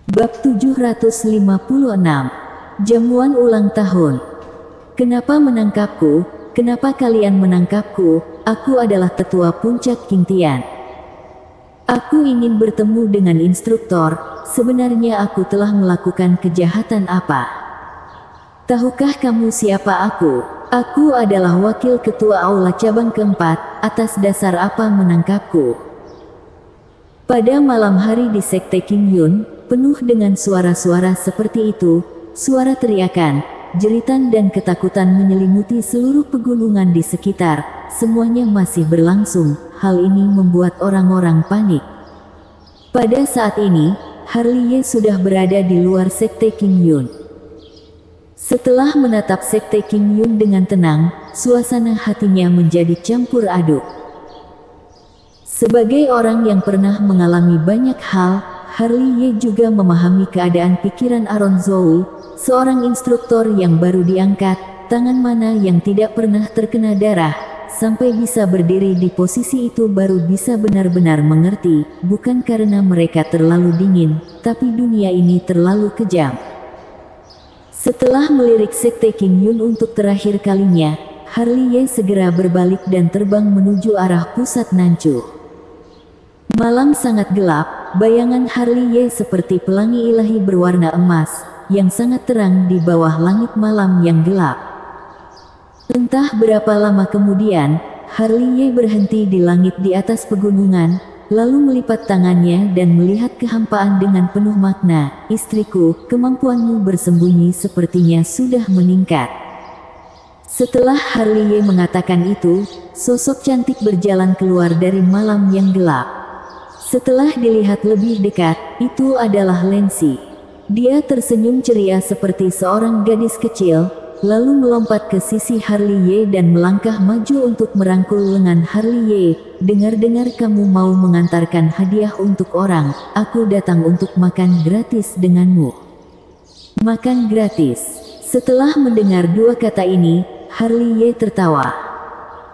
Bab 756. Jamuan ulang tahun. Kenapa menangkapku? Kenapa kalian menangkapku? Aku adalah tetua puncak King Tian. Aku ingin bertemu dengan instruktor. Sebenarnya aku telah melakukan kejahatan apa? Tahukah kamu siapa aku? Aku adalah wakil ketua aula cabang keempat. Atas dasar apa menangkapku? Pada malam hari di Sekte King Yun, penuh dengan suara-suara seperti itu, suara teriakan, jeritan dan ketakutan menyelimuti seluruh pegunungan di sekitar. Semuanya masih berlangsung. Hal ini membuat orang-orang panik. Pada saat ini, Harley Ye sudah berada di luar Sekte King Yun. Setelah menatap Sekte King Yun dengan tenang, suasana hatinya menjadi campur aduk. Sebagai orang yang pernah mengalami banyak hal, Harley Ye juga memahami keadaan pikiran Aaron Zhou, seorang instruktor yang baru diangkat, tangan mana yang tidak pernah terkena darah, sampai bisa berdiri di posisi itu baru bisa benar-benar mengerti, bukan karena mereka terlalu dingin, tapi dunia ini terlalu kejam. Setelah melirik Sekte King Yun untuk terakhir kalinya, Harley Ye segera berbalik dan terbang menuju arah pusat Nanchu. Malam sangat gelap, bayangan Harley Ye seperti pelangi ilahi berwarna emas, yang sangat terang di bawah langit malam yang gelap. Entah berapa lama kemudian, Harley Ye berhenti di langit di atas pegunungan, lalu melipat tangannya dan melihat kehampaan dengan penuh makna. Istriku, kemampuanmu bersembunyi sepertinya sudah meningkat. Setelah Harley Ye mengatakan itu, sosok cantik berjalan keluar dari malam yang gelap. Setelah dilihat lebih dekat, itu adalah Lancy. Dia tersenyum ceria seperti seorang gadis kecil, lalu melompat ke sisi Harley Ye dan melangkah maju untuk merangkul lengan Harley Ye. Dengar-dengar kamu mau mengantarkan hadiah untuk orang, aku datang untuk makan gratis denganmu. Makan gratis. Setelah mendengar dua kata ini, Harley Ye tertawa.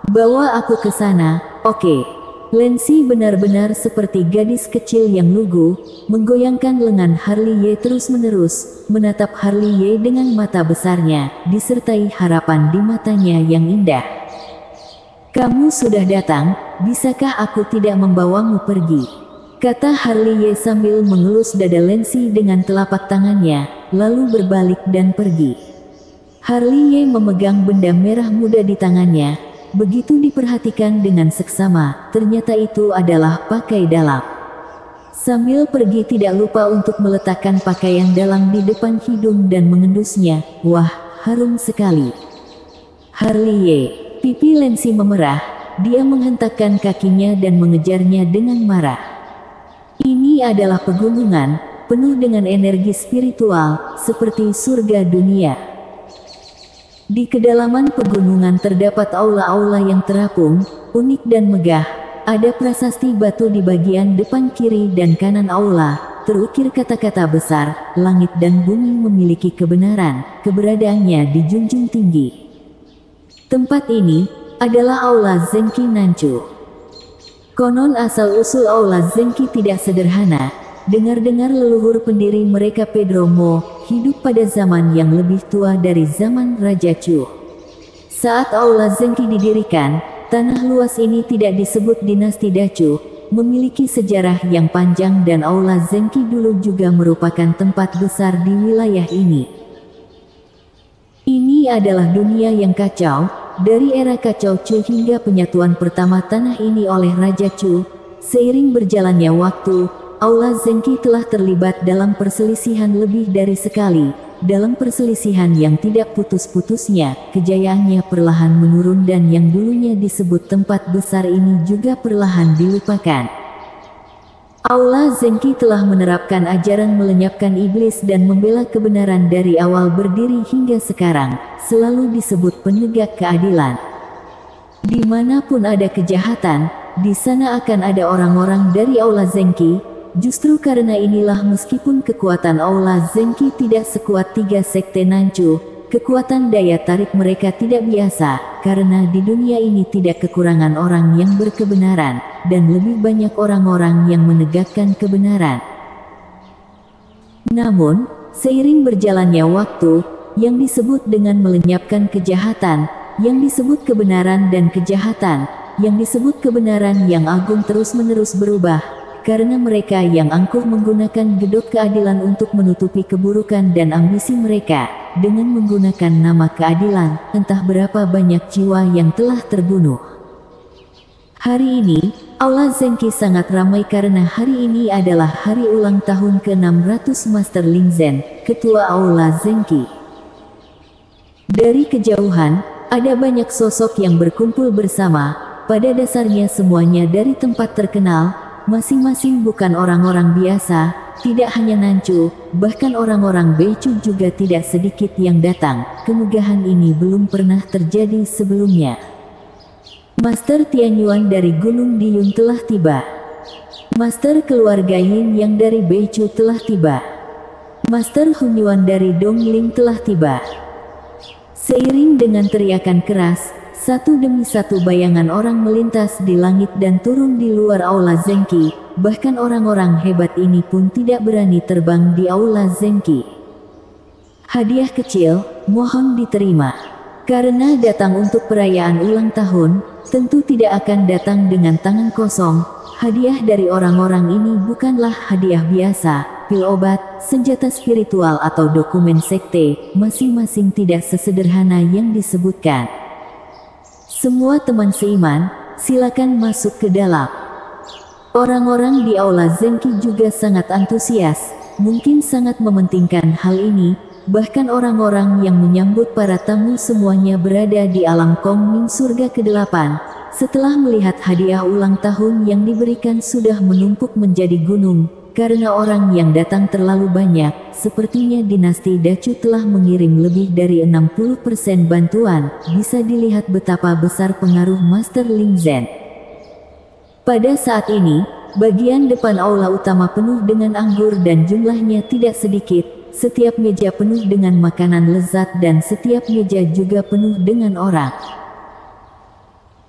Bawa aku ke sana, oke. Lancy benar-benar seperti gadis kecil yang lugu, menggoyangkan lengan Harley Ye terus-menerus, menatap Harley Ye dengan mata besarnya, disertai harapan di matanya yang indah. Kamu sudah datang, bisakah aku tidak membawamu pergi? Kata Harley Ye sambil mengelus dada Lancy dengan telapak tangannya, lalu berbalik dan pergi. Harley Ye memegang benda merah muda di tangannya. Begitu diperhatikan dengan seksama, ternyata itu adalah pakai dalam. Sambil pergi tidak lupa untuk meletakkan pakaian dalam di depan hidung dan mengendusnya. Wah, harum sekali. Harley Ye, pipi Lancy memerah, dia menghentakkan kakinya dan mengejarnya dengan marah. Ini adalah pegunungan, penuh dengan energi spiritual, seperti surga dunia. Di kedalaman pegunungan terdapat aula-aula yang terapung, unik dan megah. Ada prasasti batu di bagian depan kiri dan kanan aula, terukir kata-kata besar, langit dan bumi memiliki kebenaran, keberadaannya dijunjung tinggi. Tempat ini adalah aula Zenki Nanchu. Konon asal-usul aula Zenki tidak sederhana. Dengar-dengar leluhur pendiri mereka Pedro Mo, hidup pada zaman yang lebih tua dari zaman Raja Chu. Saat aula Zenki didirikan, tanah luas ini tidak disebut dinasti Dacu, memiliki sejarah yang panjang dan aula Zenki dulu juga merupakan tempat besar di wilayah ini. Ini adalah dunia yang kacau, dari era kacau Chu hingga penyatuan pertama tanah ini oleh Raja Chu. Seiring berjalannya waktu, aula Zenki telah terlibat dalam perselisihan lebih dari sekali. Dalam perselisihan yang tidak putus-putusnya, kejayaannya perlahan menurun dan yang dulunya disebut tempat besar ini juga perlahan dilupakan. Aula Zenki telah menerapkan ajaran melenyapkan iblis dan membela kebenaran dari awal berdiri hingga sekarang, selalu disebut penegak keadilan. Dimanapun ada kejahatan, di sana akan ada orang-orang dari aula Zenki. Justru karena inilah meskipun kekuatan aula Zenki tidak sekuat tiga sekte Nanchu, kekuatan daya tarik mereka tidak biasa, karena di dunia ini tidak kekurangan orang yang berkebenaran, dan lebih banyak orang-orang yang menegakkan kebenaran. Namun, seiring berjalannya waktu, yang disebut dengan melenyapkan kejahatan, yang disebut kebenaran dan kejahatan, yang disebut kebenaran yang agung terus-menerus berubah, karena mereka yang angkuh menggunakan gedok keadilan untuk menutupi keburukan dan ambisi mereka, dengan menggunakan nama keadilan, entah berapa banyak jiwa yang telah terbunuh. Hari ini, Aula Zenki sangat ramai karena hari ini adalah hari ulang tahun ke-600 Master Ling Zhen, Ketua Aula Zenki. Dari kejauhan, ada banyak sosok yang berkumpul bersama. Pada dasarnya semuanya dari tempat terkenal, masing-masing bukan orang-orang biasa, tidak hanya Nancu, bahkan orang-orang Beicu juga tidak sedikit yang datang. Kemegahan ini belum pernah terjadi sebelumnya. Master Tianyuan dari Gunung Diyun telah tiba. Master keluarga Yin yang dari Beicu telah tiba. Master Hunyuan dari Dongling telah tiba. Seiring dengan teriakan keras, satu demi satu bayangan orang melintas di langit dan turun di luar Aula Zenki, bahkan orang-orang hebat ini pun tidak berani terbang di Aula Zenki. Hadiah kecil, mohon diterima. Karena datang untuk perayaan ulang tahun, tentu tidak akan datang dengan tangan kosong. Hadiah dari orang-orang ini bukanlah hadiah biasa, pil obat, senjata spiritual atau dokumen sekte, masing-masing tidak sesederhana yang disebutkan. Semua teman seiman, silakan masuk ke dalam. Orang-orang di Aula Zenki juga sangat antusias, mungkin sangat mementingkan hal ini, bahkan orang-orang yang menyambut para tamu semuanya berada di alam Kongming surga ke-8. Setelah melihat hadiah ulang tahun yang diberikan sudah menumpuk menjadi gunung, karena orang yang datang terlalu banyak, sepertinya dinasti Dacu telah mengirim lebih dari 60% bantuan, bisa dilihat betapa besar pengaruh Master Ling Zhen. Pada saat ini, bagian depan aula utama penuh dengan anggur dan jumlahnya tidak sedikit, setiap meja penuh dengan makanan lezat dan setiap meja juga penuh dengan orang.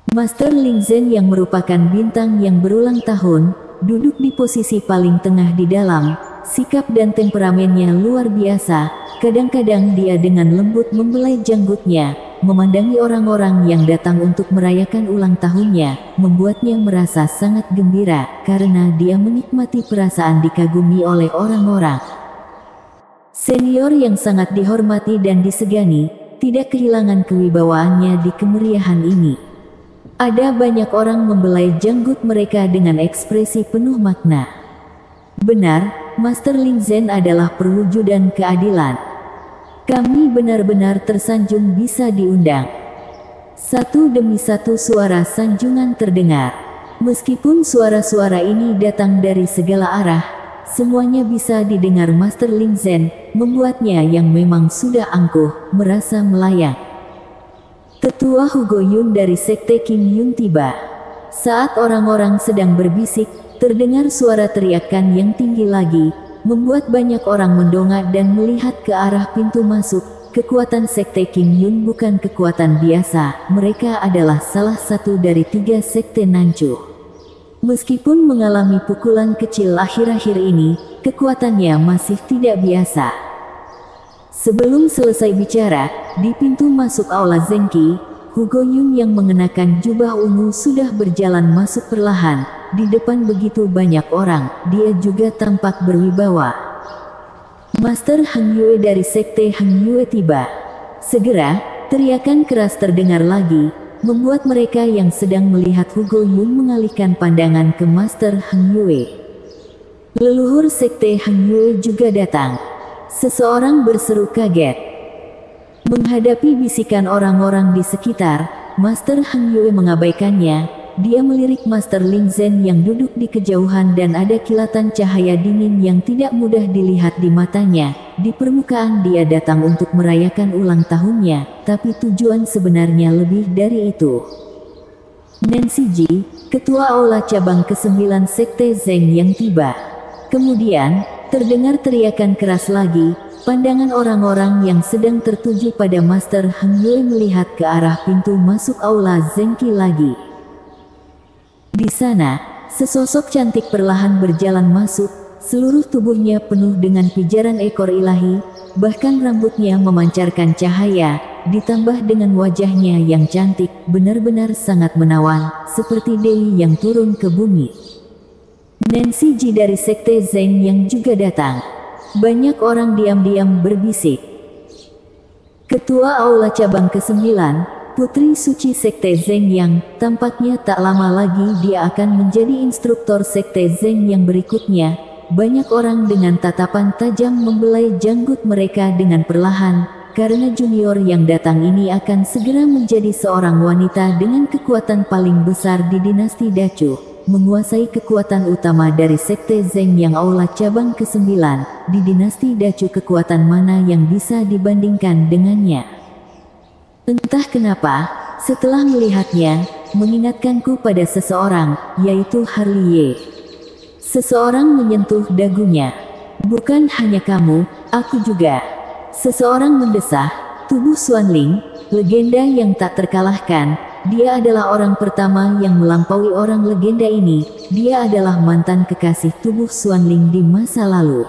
Master Ling Zhen yang merupakan bintang yang berulang tahun, duduk di posisi paling tengah di dalam, sikap dan temperamennya luar biasa, kadang-kadang dia dengan lembut membelai janggutnya, memandangi orang-orang yang datang untuk merayakan ulang tahunnya, membuatnya merasa sangat gembira, karena dia menikmati perasaan dikagumi oleh orang-orang. Senior yang sangat dihormati dan disegani, tidak kehilangan kewibawaannya di kemeriahan ini. Ada banyak orang membelai janggut mereka dengan ekspresi penuh makna. Benar, Master Ling Zhen adalah perwujudan keadilan. Kami benar-benar tersanjung bisa diundang. Satu demi satu suara sanjungan terdengar. Meskipun suara-suara ini datang dari segala arah, semuanya bisa didengar Master Ling Zhen, membuatnya yang memang sudah angkuh, merasa melayang. Tetua Hugo Yun dari Sekte Kim Yun tiba. Saat orang-orang sedang berbisik, terdengar suara teriakan yang tinggi lagi, membuat banyak orang mendongak dan melihat ke arah pintu masuk. Kekuatan Sekte Kim Yun bukan kekuatan biasa, mereka adalah salah satu dari 3 sekte Nancu. Meskipun mengalami pukulan kecil akhir-akhir ini, kekuatannya masih tidak biasa. Sebelum selesai bicara, di pintu masuk Aula Zenki, Hugo Yun yang mengenakan jubah ungu sudah berjalan masuk perlahan. Di depan begitu banyak orang, dia juga tampak berwibawa. Master Heng Yue dari Sekte Heng Yue tiba. Segera, teriakan keras terdengar lagi, membuat mereka yang sedang melihat Hugo Yun mengalihkan pandangan ke Master Heng Yue. Leluhur Sekte Heng Yue juga datang. Seseorang berseru kaget. Menghadapi bisikan orang-orang di sekitar, Master Heng Yue mengabaikannya. Dia melirik Master Ling Zhen yang duduk di kejauhan dan ada kilatan cahaya dingin yang tidak mudah dilihat di matanya. Di permukaan dia datang untuk merayakan ulang tahunnya, tapi tujuan sebenarnya lebih dari itu. Nancy Ji, Ketua Aula Cabang ke-9 Sekte Zeng yang tiba. Kemudian, terdengar teriakan keras lagi, pandangan orang-orang yang sedang tertuju pada Master Heng Yue melihat ke arah pintu masuk Aula Zenki lagi. Di sana, sesosok cantik perlahan berjalan masuk, seluruh tubuhnya penuh dengan pijaran ekor ilahi, bahkan rambutnya memancarkan cahaya, ditambah dengan wajahnya yang cantik, benar-benar sangat menawan, seperti dewi yang turun ke bumi. Nancy Ji dari Sekte Zeng yang juga datang. Banyak orang diam-diam berbisik. Ketua Aula Cabang ke-9, Putri Suci Sekte Zeng yang, tampaknya tak lama lagi dia akan menjadi instruktur Sekte Zeng yang berikutnya. Banyak orang dengan tatapan tajam membelai janggut mereka dengan perlahan, karena junior yang datang ini akan segera menjadi seorang wanita dengan kekuatan paling besar di dinasti Dacu, menguasai kekuatan utama dari Sekte Zeng yang Aula Cabang ke-9. Di dinasti Dacu kekuatan mana yang bisa dibandingkan dengannya? Entah kenapa, setelah melihatnya, mengingatkanku pada seseorang, yaitu Harley Ye. Seseorang menyentuh dagunya. Bukan hanya kamu, aku juga. Seseorang mendesah, tubuh Xuanling, legenda yang tak terkalahkan. Dia adalah orang pertama yang melampaui orang legenda ini. Dia adalah mantan kekasih tubuh Xuanling di masa lalu.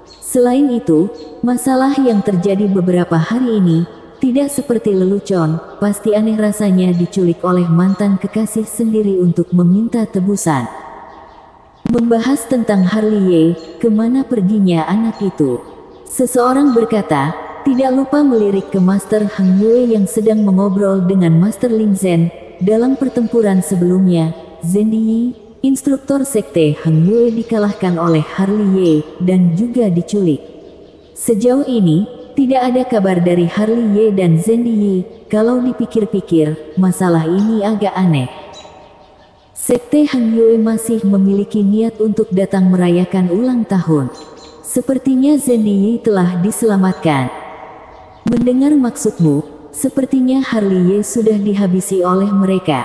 Selain itu, masalah yang terjadi beberapa hari ini tidak seperti lelucon, pasti aneh rasanya diculik oleh mantan kekasih sendiri untuk meminta tebusan. Membahas tentang Harley Ye, kemana perginya anak itu? Seseorang berkata, tidak lupa melirik ke Master Heng Yue yang sedang mengobrol dengan Master Lin Zhen. Dalam pertempuran sebelumnya, Zhen Yi, instruktur Sekte Heng Yue dikalahkan oleh Harley Ye, dan juga diculik. Sejauh ini, tidak ada kabar dari Harley Ye dan Zhen Yi. Kalau dipikir-pikir, masalah ini agak aneh. Sekte Heng Yue masih memiliki niat untuk datang merayakan ulang tahun. Sepertinya Zhen Yi telah diselamatkan. Mendengar maksudmu, sepertinya Harley Ye sudah dihabisi oleh mereka.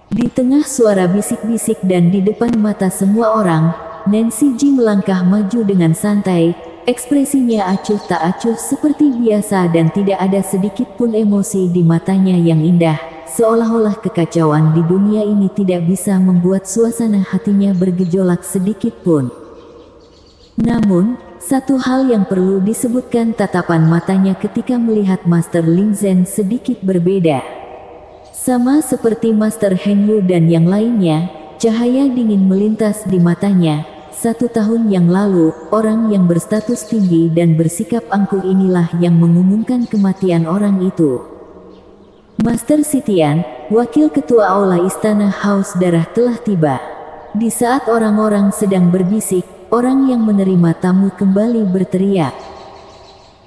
Di tengah suara bisik-bisik dan di depan mata semua orang, Nancy Ji melangkah maju dengan santai. Ekspresinya acuh tak acuh seperti biasa dan tidak ada sedikit pun emosi di matanya yang indah, seolah-olah kekacauan di dunia ini tidak bisa membuat suasana hatinya bergejolak sedikit pun. Namun, satu hal yang perlu disebutkan, tatapan matanya ketika melihat Master Lin Zhen sedikit berbeda. Sama seperti Master Heng Yu dan yang lainnya, cahaya dingin melintas di matanya. 1 tahun yang lalu, orang yang berstatus tinggi dan bersikap angkuh inilah yang mengumumkan kematian orang itu. Master Sitian, wakil ketua Aula Istana Haus Darah telah tiba. Di saat orang-orang sedang berbisik, orang yang menerima tamu kembali berteriak.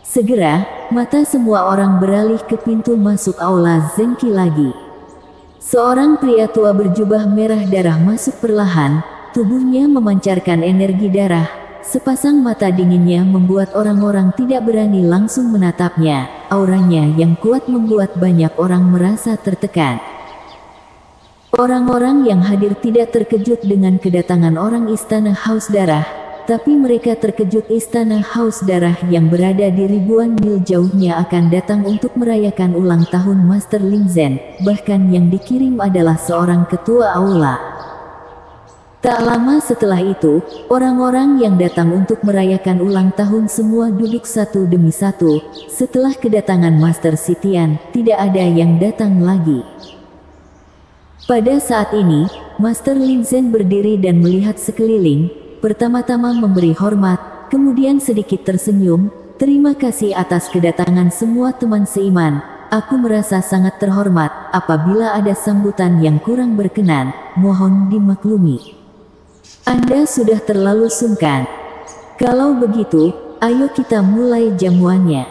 Segera, mata semua orang beralih ke pintu masuk Aula Zengqi lagi. Seorang pria tua berjubah merah darah masuk perlahan. Tubuhnya memancarkan energi darah, sepasang mata dinginnya membuat orang-orang tidak berani langsung menatapnya. Auranya yang kuat membuat banyak orang merasa tertekan. Orang-orang yang hadir tidak terkejut dengan kedatangan orang Istana Haus Darah, tapi mereka terkejut Istana Haus Darah yang berada di ribuan mil jauhnya akan datang untuk merayakan ulang tahun Master Lin Zhen, bahkan yang dikirim adalah seorang ketua aula. Tak lama setelah itu, orang-orang yang datang untuk merayakan ulang tahun semua duduk satu demi satu. Setelah kedatangan Master Sitian, tidak ada yang datang lagi. Pada saat ini, Master Lin Zhen berdiri dan melihat sekeliling, pertama-tama memberi hormat, kemudian sedikit tersenyum. Terima kasih atas kedatangan semua teman seiman. Aku merasa sangat terhormat. Apabila ada sambutan yang kurang berkenan, mohon dimaklumi. Anda sudah terlalu sungkan. Kalau begitu, ayo kita mulai jamuannya.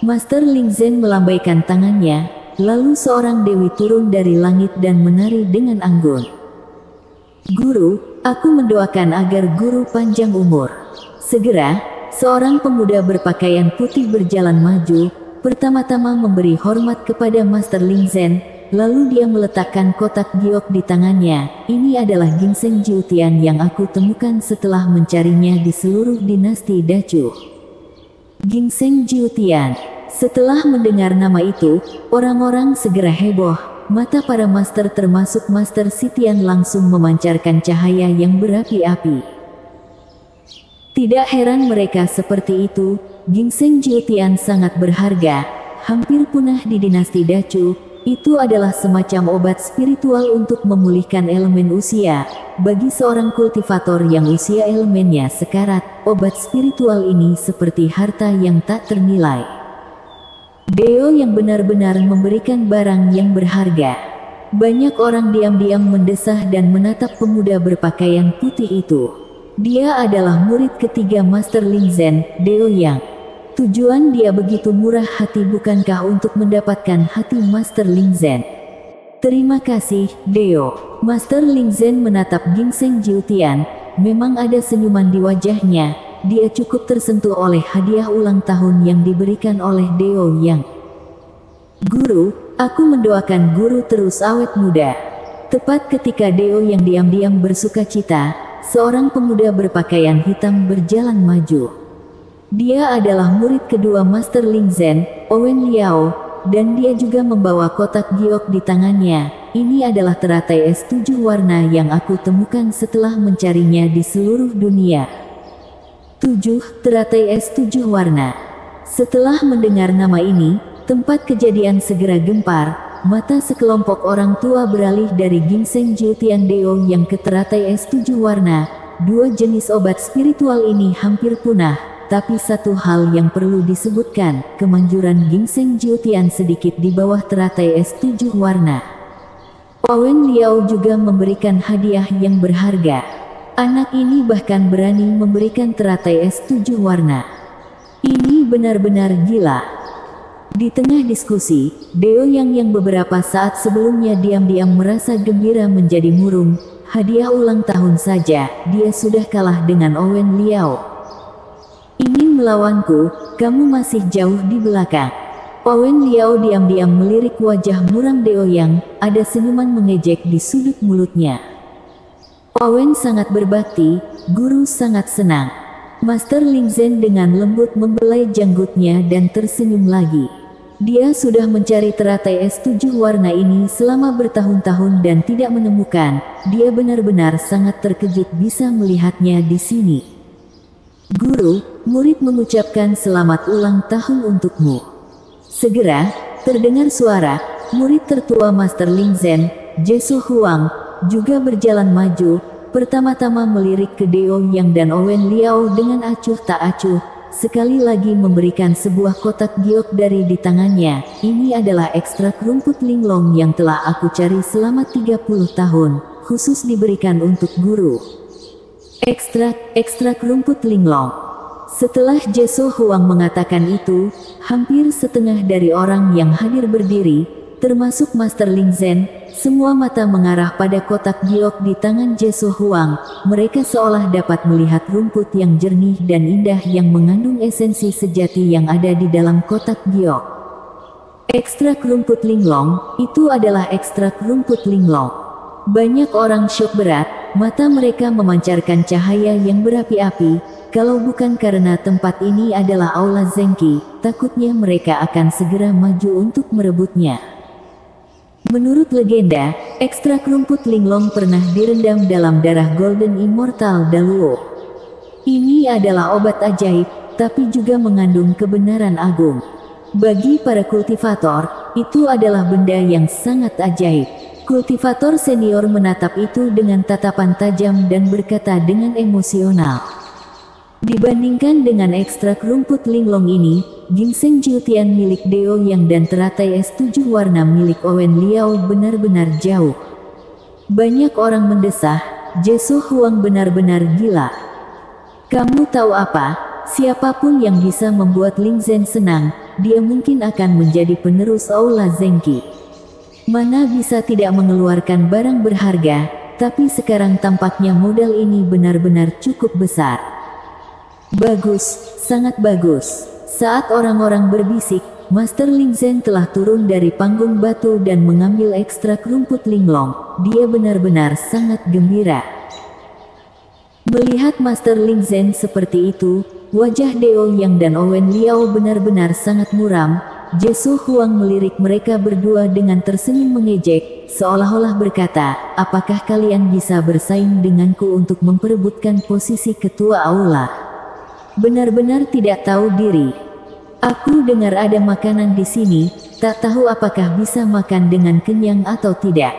Master Lin Zhen melambaikan tangannya, lalu seorang dewi turun dari langit dan menari dengan anggun. Guru, aku mendoakan agar guru panjang umur. Segera, seorang pemuda berpakaian putih berjalan maju, pertama-tama memberi hormat kepada Master Lin Zhen. Lalu dia meletakkan kotak giok di tangannya. Ini adalah ginseng Jiutian yang aku temukan setelah mencarinya di seluruh dinasti Dacu. Ginseng Jiutian. Setelah mendengar nama itu, orang-orang segera heboh. Mata para master termasuk Master Sitian langsung memancarkan cahaya yang berapi-api. Tidak heran mereka seperti itu, ginseng Jiutian sangat berharga, hampir punah di dinasti Dacu. Itu adalah semacam obat spiritual untuk memulihkan elemen usia. Bagi seorang kultivator yang usia elemennya sekarat, obat spiritual ini seperti harta yang tak ternilai. Deo yang benar-benar memberikan barang yang berharga. Banyak orang diam-diam mendesah dan menatap pemuda berpakaian putih itu. Dia adalah murid ketiga Master Lingzhen, Deo Yang. Tujuan dia begitu murah hati bukankah untuk mendapatkan hati Master Lingzhen? Terima kasih, Deo. Master Lingzhen menatap ginseng Jiutian. Memang ada senyuman di wajahnya. Dia cukup tersentuh oleh hadiah ulang tahun yang diberikan oleh Deo Yang. Guru, aku mendoakan guru terus awet muda. Tepat ketika Deo Yang diam-diam bersukacita, seorang pemuda berpakaian hitam berjalan maju. Dia adalah murid kedua Master Lingzhen, Owen Liao, dan dia juga membawa kotak giok di tangannya. Ini adalah teratai es 7 warna yang aku temukan setelah mencarinya di seluruh dunia. 7. Teratai es 7 warna. Setelah mendengar nama ini, tempat kejadian segera gempar. Mata sekelompok orang tua beralih dari ginseng Jiutian Deo yang ke teratai es 7 warna. Dua jenis obat spiritual ini hampir punah. Tapi satu hal yang perlu disebutkan, kemanjuran ginseng Jiutian sedikit di bawah teratai es 7 warna. Owen Liao juga memberikan hadiah yang berharga. Anak ini bahkan berani memberikan teratai es 7 warna. Ini benar-benar gila. Di tengah diskusi, Deo yang beberapa saat sebelumnya diam-diam merasa gembira menjadi murung. Hadiah ulang tahun saja, dia sudah kalah dengan Owen Liao. Ingin melawanku, kamu masih jauh di belakang. Owen Liao diam-diam melirik wajah muram Deo Yang, ada senyuman mengejek di sudut mulutnya. Owen sangat berbakti, guru sangat senang. Master Lingzhen dengan lembut membelai janggutnya dan tersenyum lagi. Dia sudah mencari teratai es 7 warna ini selama bertahun-tahun dan tidak menemukan. Dia benar-benar sangat terkejut bisa melihatnya di sini. Guru, murid mengucapkan selamat ulang tahun untukmu. Segera, terdengar suara, murid tertua Master Lingzhen, Jesu Huang, juga berjalan maju, pertama-tama melirik ke Deo Yang dan Owen Liao dengan acuh tak acuh, sekali lagi memberikan sebuah kotak giok dari di tangannya. Ini adalah ekstrak rumput linglong yang telah aku cari selama 30 tahun, khusus diberikan untuk guru. Ekstrak rumput linglong. Setelah Jesu Huang mengatakan itu, hampir setengah dari orang yang hadir berdiri, termasuk Master Lingzhen, semua mata mengarah pada kotak giok di tangan Jesu Huang. Mereka seolah dapat melihat rumput yang jernih dan indah yang mengandung esensi sejati yang ada di dalam kotak giok. Ekstrak rumput linglong, itu adalah ekstrak rumput linglong. Banyak orang syok berat, mata mereka memancarkan cahaya yang berapi-api. Kalau bukan karena tempat ini adalah Aula Zengqi, takutnya mereka akan segera maju untuk merebutnya. Menurut legenda, ekstrak rumput linglong pernah direndam dalam darah Golden Immortal Daluo. Ini adalah obat ajaib, tapi juga mengandung kebenaran agung. Bagi para kultivator, itu adalah benda yang sangat ajaib. Kultivator senior menatap itu dengan tatapan tajam dan berkata dengan emosional. Dibandingkan dengan ekstrak rumput linglong ini, ginseng Jiutian milik Deo Yang dan teratai es 7 warna milik Owen Liao benar-benar jauh. Banyak orang mendesah, Jesu Huang benar-benar gila. Kamu tahu apa? Siapapun yang bisa membuat Lingzhen senang, dia mungkin akan menjadi penerus Aula Zengqi. Mana bisa tidak mengeluarkan barang berharga, tapi sekarang tampaknya modal ini benar-benar cukup besar. Bagus, sangat bagus. Saat orang-orang berbisik, Master Lingzhen telah turun dari panggung batu dan mengambil ekstrak rumput linglong. Dia benar-benar sangat gembira. Melihat Master Lingzhen seperti itu, wajah Deo Yang dan Owen Liao benar-benar sangat muram. Jesu Huang melirik mereka berdua dengan tersenyum mengejek, seolah-olah berkata, apakah kalian bisa bersaing denganku untuk memperebutkan posisi ketua aula? Benar-benar tidak tahu diri. Aku dengar ada makanan di sini, tak tahu apakah bisa makan dengan kenyang atau tidak.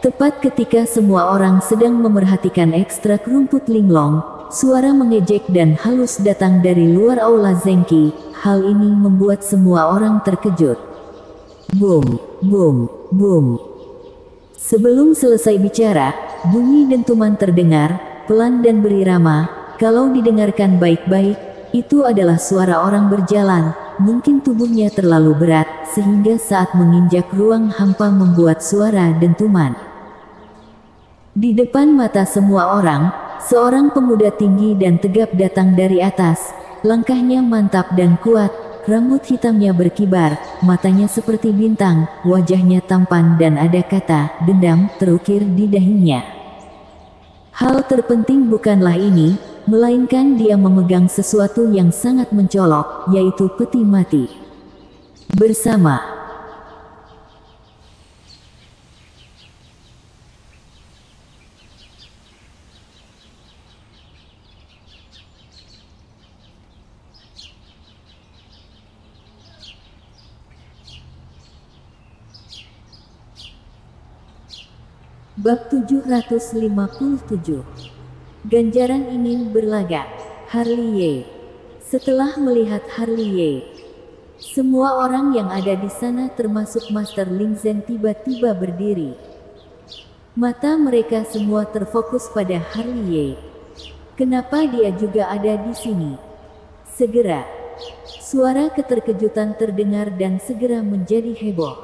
Tepat ketika semua orang sedang memerhatikan ekstrak rumput linglong, suara mengejek dan halus datang dari luar aula Zengki. Hal ini membuat semua orang terkejut. Boom, boom, boom. Sebelum selesai bicara, bunyi dentuman terdengar, pelan dan berirama. Kalau didengarkan baik-baik, itu adalah suara orang berjalan. Mungkin tubuhnya terlalu berat, sehingga saat menginjak ruang hampa membuat suara dentuman. Di depan mata semua orang, seorang pemuda tinggi dan tegap datang dari atas. Langkahnya mantap dan kuat, rambut hitamnya berkibar, matanya seperti bintang, wajahnya tampan dan ada kata dendam terukir di dahinya. Hal terpenting bukanlah ini, melainkan dia memegang sesuatu yang sangat mencolok, yaitu peti mati. Bersama Bab 757. Ganjaran ingin berlagak. Harley. Setelah melihat Harley, semua orang yang ada di sana termasuk Master Ling Zhen tiba-tiba berdiri. Mata mereka semua terfokus pada Harley. Kenapa dia juga ada di sini? Segera, suara keterkejutan terdengar dan segera menjadi heboh.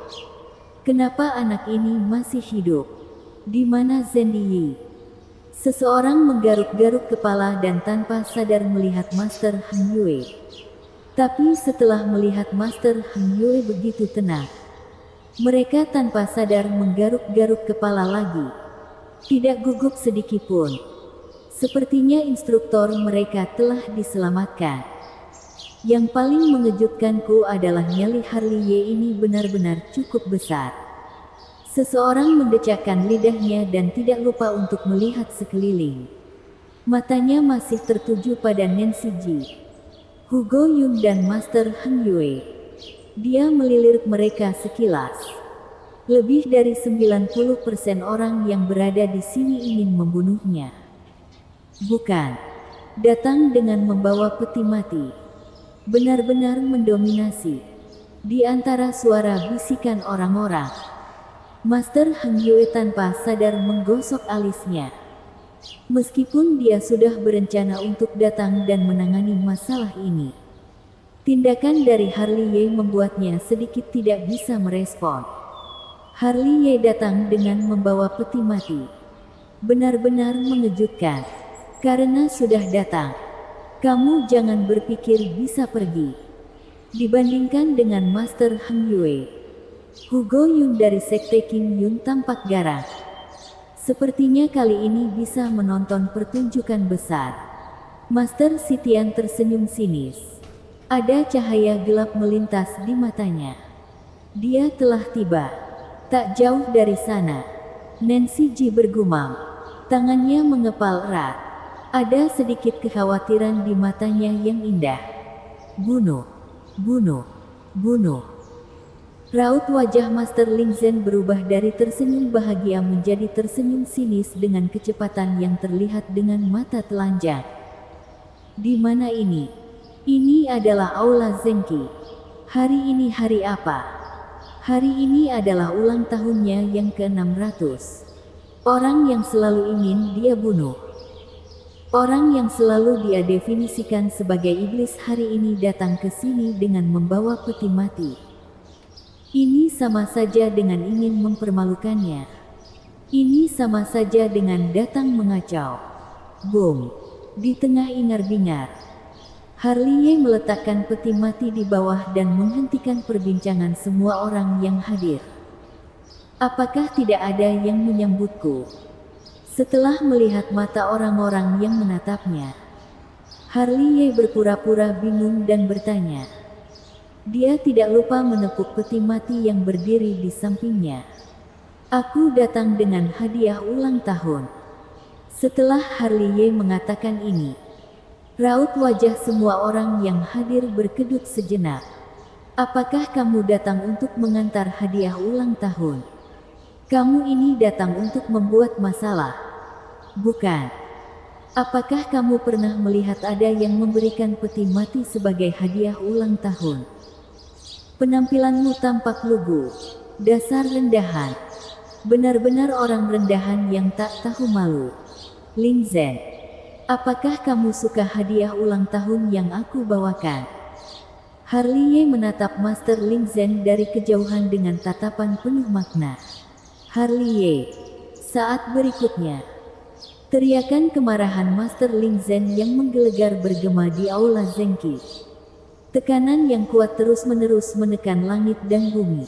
Kenapa anak ini masih hidup? Di mana Zhen Yi? Seseorang menggaruk-garuk kepala dan tanpa sadar melihat Master Heng Yue. Tapi setelah melihat Master Heng Yue begitu tenang, mereka tanpa sadar menggaruk-garuk kepala lagi. Tidak gugup sedikitpun. Sepertinya instruktur mereka telah diselamatkan. Yang paling mengejutkanku adalah nyali Harley ini benar-benar cukup besar. Seseorang mendecakkan lidahnya dan tidak lupa untuk melihat sekeliling. Matanya masih tertuju pada Nancy Ji, Hugo Yun dan Master Heng Yue. Dia melirik mereka sekilas. Lebih dari 90% orang yang berada di sini ingin membunuhnya. Bukan. Datang dengan membawa peti mati. Benar-benar mendominasi. Di antara suara bisikan orang-orang, Master Heng Yue tanpa sadar menggosok alisnya. Meskipun dia sudah berencana untuk datang dan menangani masalah ini, tindakan dari Harley membuatnya sedikit tidak bisa merespon. Harley datang dengan membawa peti mati. Benar-benar mengejutkan. Karena sudah datang, kamu jangan berpikir bisa pergi. Dibandingkan dengan Master Heng Yue, Hugo Yun dari Sekte Kim Yun tampak garang. Sepertinya kali ini bisa menonton pertunjukan besar. Master Sitian tersenyum sinis. Ada cahaya gelap melintas di matanya. Dia telah tiba. Tak jauh dari sana, Nancy Ji bergumam. Tangannya mengepal erat. Ada sedikit kekhawatiran di matanya yang indah. Bunuh, bunuh, bunuh. Raut wajah Master Ling Zhen berubah dari tersenyum bahagia menjadi tersenyum sinis dengan kecepatan yang terlihat dengan mata telanjang. Di mana ini? Ini adalah Aula Zengki. Hari ini hari apa? Hari ini adalah ulang tahunnya yang ke-600. Orang yang selalu ingin dia bunuh. Orang yang selalu dia definisikan sebagai iblis hari ini datang ke sini dengan membawa peti mati. Ini sama saja dengan ingin mempermalukannya. Ini sama saja dengan datang mengacau. Boom! Di tengah ingar-bingar, Harley meletakkan peti mati di bawah dan menghentikan perbincangan semua orang yang hadir. Apakah tidak ada yang menyambutku? Setelah melihat mata orang-orang yang menatapnya, Harley berpura-pura bingung dan bertanya. Dia tidak lupa menepuk peti mati yang berdiri di sampingnya. Aku datang dengan hadiah ulang tahun. Setelah Harley mengatakan ini, Raut wajah semua orang yang hadir berkedut sejenak. Apakah kamu datang untuk mengantar hadiah ulang tahun? Kamu ini datang untuk membuat masalah, bukan? Apakah kamu pernah melihat ada yang memberikan peti mati sebagai hadiah ulang tahun? Penampilanmu tampak lugu. Dasar rendahan. Benar-benar orang rendahan yang tak tahu malu. Ling Zhen, apakah kamu suka hadiah ulang tahun yang aku bawakan? Harley Ye menatap Master Ling Zhen dari kejauhan dengan tatapan penuh makna. Harley Ye. Saat berikutnya, teriakan kemarahan Master Ling Zhen yang menggelegar bergema di aula Zengqi. Tekanan yang kuat terus-menerus menekan langit dan bumi.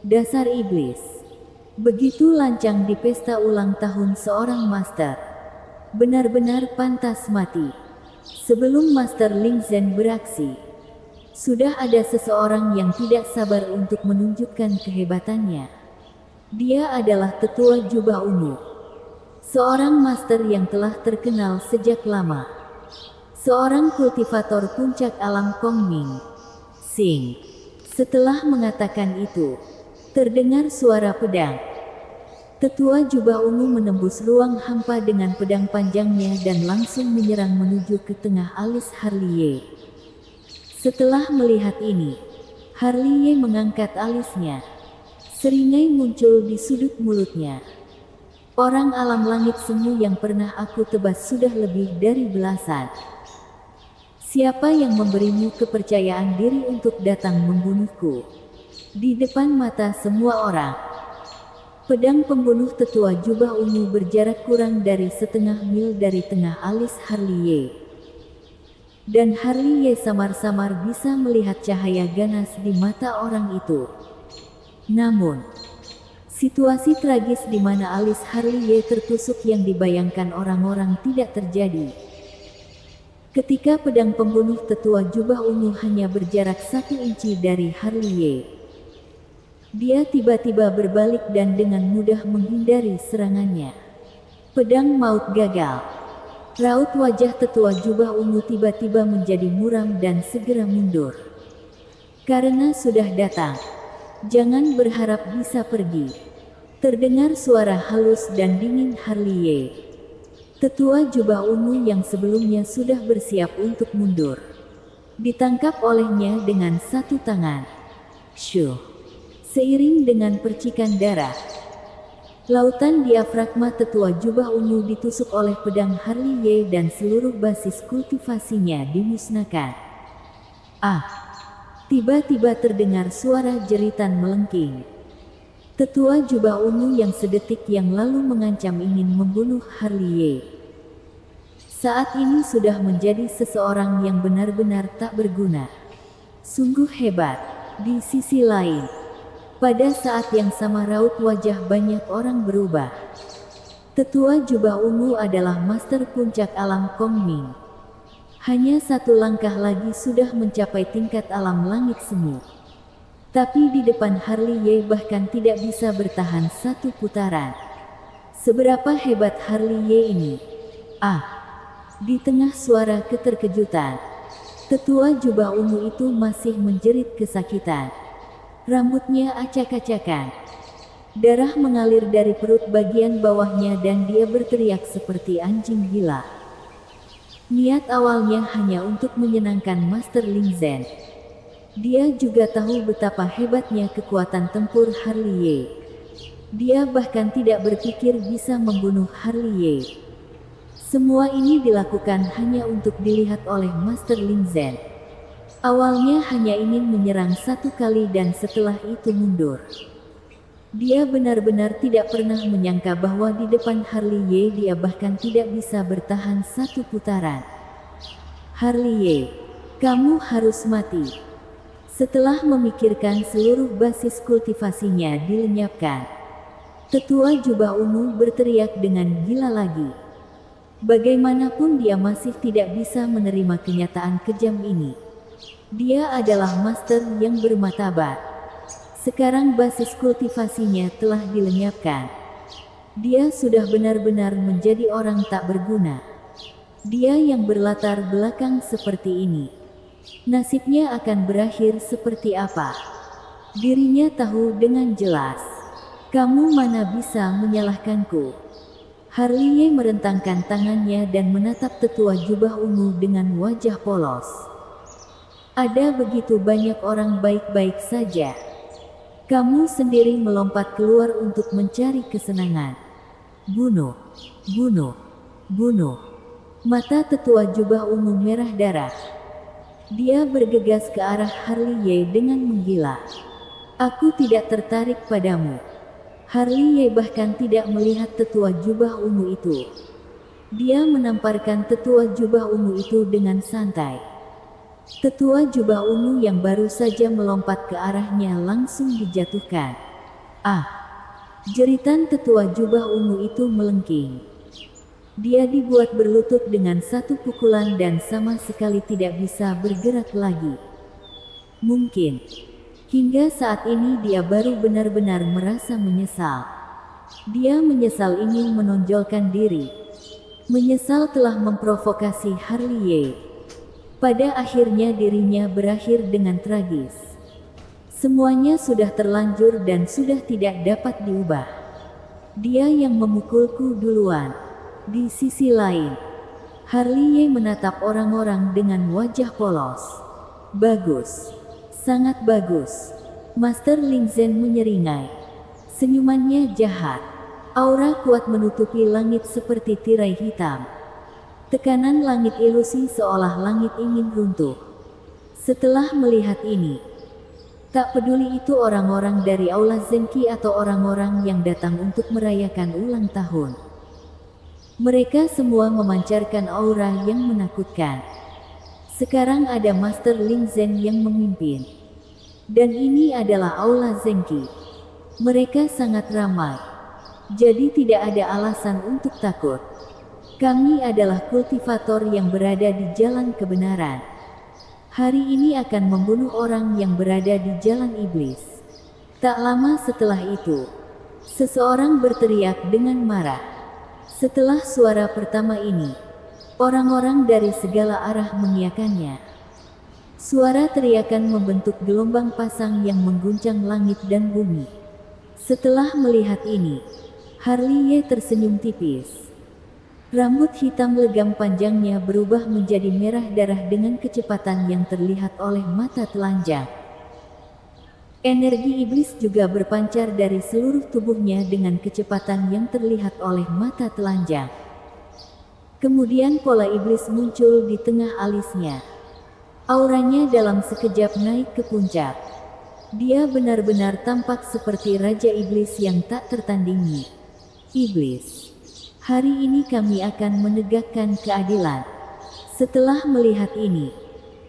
Dasar iblis. Begitu lancang di pesta ulang tahun seorang master. Benar-benar pantas mati. Sebelum Master Ling Zhen beraksi, sudah ada seseorang yang tidak sabar untuk menunjukkan kehebatannya. Dia adalah tetua jubah ungu. Seorang master yang telah terkenal sejak lama. Seorang kultivator puncak alam Kong Ming Xing. Setelah mengatakan itu, terdengar suara pedang. Tetua jubah ungu menembus ruang hampa dengan pedang panjangnya dan langsung menyerang menuju ke tengah alis Harley Ye. Setelah melihat ini, Harley Ye mengangkat alisnya. Seringai muncul di sudut mulutnya. Orang alam langit semu yang pernah aku tebas sudah lebih dari belasan. Siapa yang memberimu kepercayaan diri untuk datang membunuhku? Di depan mata semua orang. Pedang pembunuh tetua jubah ungu berjarak kurang dari setengah mil dari tengah alis Harley Ye. Dan Harley Ye samar-samar bisa melihat cahaya ganas di mata orang itu. Namun, situasi tragis di mana alis Harley Ye tertusuk yang dibayangkan orang-orang tidak terjadi. Ketika pedang pembunuh tetua jubah ungu hanya berjarak 1 inci dari Harley Ye, dia tiba-tiba berbalik dan dengan mudah menghindari serangannya. Pedang maut gagal. Raut wajah tetua jubah ungu tiba-tiba menjadi muram dan segera mundur. Karena sudah datang, jangan berharap bisa pergi. Terdengar suara halus dan dingin Harley Ye. Tetua jubah ungu yang sebelumnya sudah bersiap untuk mundur, ditangkap olehnya dengan satu tangan. Syuh. Seiring dengan percikan darah, lautan diafragma tetua jubah ungu ditusuk oleh pedang Harley Ye dan seluruh basis kultivasinya dimusnahkan. Ah! Tiba-tiba terdengar suara jeritan melengking. Tetua jubah ungu yang sedetik yang lalu mengancam ingin membunuh Harley Ye, saat ini sudah menjadi seseorang yang benar-benar tak berguna. Sungguh hebat. Di sisi lain, pada saat yang sama raut wajah banyak orang berubah. Tetua jubah ungu adalah master puncak alam Kong Ming. Hanya 1 langkah lagi sudah mencapai tingkat alam langit semu. Tapi di depan Harley Ye bahkan tidak bisa bertahan 1 putaran. Seberapa hebat Harley Ye ini? Ah! Di tengah suara keterkejutan, tetua jubah ungu itu masih menjerit kesakitan. Rambutnya acak-acakan. Darah mengalir dari perut bagian bawahnya dan dia berteriak seperti anjing gila. Niat awalnya hanya untuk menyenangkan Master Ling Zhen. Dia juga tahu betapa hebatnya kekuatan tempur Harley Ye. Dia bahkan tidak berpikir bisa membunuh Harley Ye. Semua ini dilakukan hanya untuk dilihat oleh Master Ling Zhen. Awalnya hanya ingin menyerang 1 kali dan setelah itu mundur. Dia benar-benar tidak pernah menyangka bahwa di depan Harley Ye dia bahkan tidak bisa bertahan 1 putaran. Harley Ye, kamu harus mati. Setelah memikirkan seluruh basis kultivasinya dilenyapkan, tetua jubah ungu berteriak dengan gila lagi. Bagaimanapun dia masih tidak bisa menerima kenyataan kejam ini. Dia adalah master yang bermartabat. Sekarang basis kultivasinya telah dilenyapkan. Dia sudah benar-benar menjadi orang tak berguna. Dia yang berlatar belakang seperti ini, nasibnya akan berakhir seperti apa? Dirinya tahu dengan jelas. Kamu mana bisa menyalahkanku? Harley merentangkan tangannya dan menatap tetua jubah ungu dengan wajah polos. Ada begitu banyak orang baik-baik saja. Kamu sendiri melompat keluar untuk mencari kesenangan. Bunuh, bunuh, bunuh. Mata tetua jubah ungu merah darah. Dia bergegas ke arah Harley dengan menggila. Aku tidak tertarik padamu. Harley bahkan tidak melihat tetua jubah ungu itu. Dia menamparkan tetua jubah ungu itu dengan santai. Tetua jubah ungu yang baru saja melompat ke arahnya langsung dijatuhkan. Ah! Jeritan tetua jubah ungu itu melengking. Dia dibuat berlutut dengan satu pukulan dan sama sekali tidak bisa bergerak lagi. Mungkin hingga saat ini dia baru benar-benar merasa menyesal. Dia menyesal ingin menonjolkan diri. Menyesal telah memprovokasi Harley. Pada akhirnya dirinya berakhir dengan tragis. Semuanya sudah terlanjur dan sudah tidak dapat diubah. Dia yang memukulku duluan. Di sisi lain, Harley menatap orang-orang dengan wajah polos. Bagus. Sangat bagus. Master Ling Zhen menyeringai. Senyumannya jahat. Aura kuat menutupi langit seperti tirai hitam. Tekanan langit ilusi seolah langit ingin runtuh. Setelah melihat ini, tak peduli itu orang-orang dari Aula Zenki atau orang-orang yang datang untuk merayakan ulang tahun. Mereka semua memancarkan aura yang menakutkan. Sekarang ada Master Ling Zhen yang memimpin. Dan ini adalah Aula Zenki. Mereka sangat ramai. Jadi tidak ada alasan untuk takut. Kami adalah kultivator yang berada di jalan kebenaran. Hari ini akan membunuh orang yang berada di jalan iblis. Tak lama setelah itu, seseorang berteriak dengan marah. Setelah suara pertama ini, orang-orang dari segala arah mengiyakannya. Suara teriakan membentuk gelombang pasang yang mengguncang langit dan bumi. Setelah melihat ini, Harley tersenyum tipis. Rambut hitam legam panjangnya berubah menjadi merah darah dengan kecepatan yang terlihat oleh mata telanjang. Energi iblis juga berpancar dari seluruh tubuhnya dengan kecepatan yang terlihat oleh mata telanjang. Kemudian pola iblis muncul di tengah alisnya. Auranya dalam sekejap naik ke puncak. Dia benar-benar tampak seperti Raja Iblis yang tak tertandingi. Iblis. Hari ini kami akan menegakkan keadilan. Setelah melihat ini,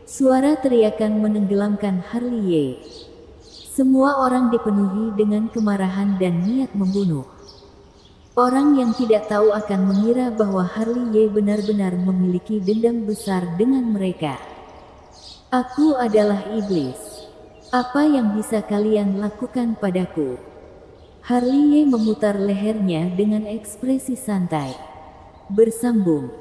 suara teriakan menenggelamkan Harley. Semua orang dipenuhi dengan kemarahan dan niat membunuh. Orang yang tidak tahu akan mengira bahwa Harley benar-benar memiliki dendam besar dengan mereka. Aku adalah iblis. Apa yang bisa kalian lakukan padaku? Harley memutar lehernya dengan ekspresi santai. Bersambung.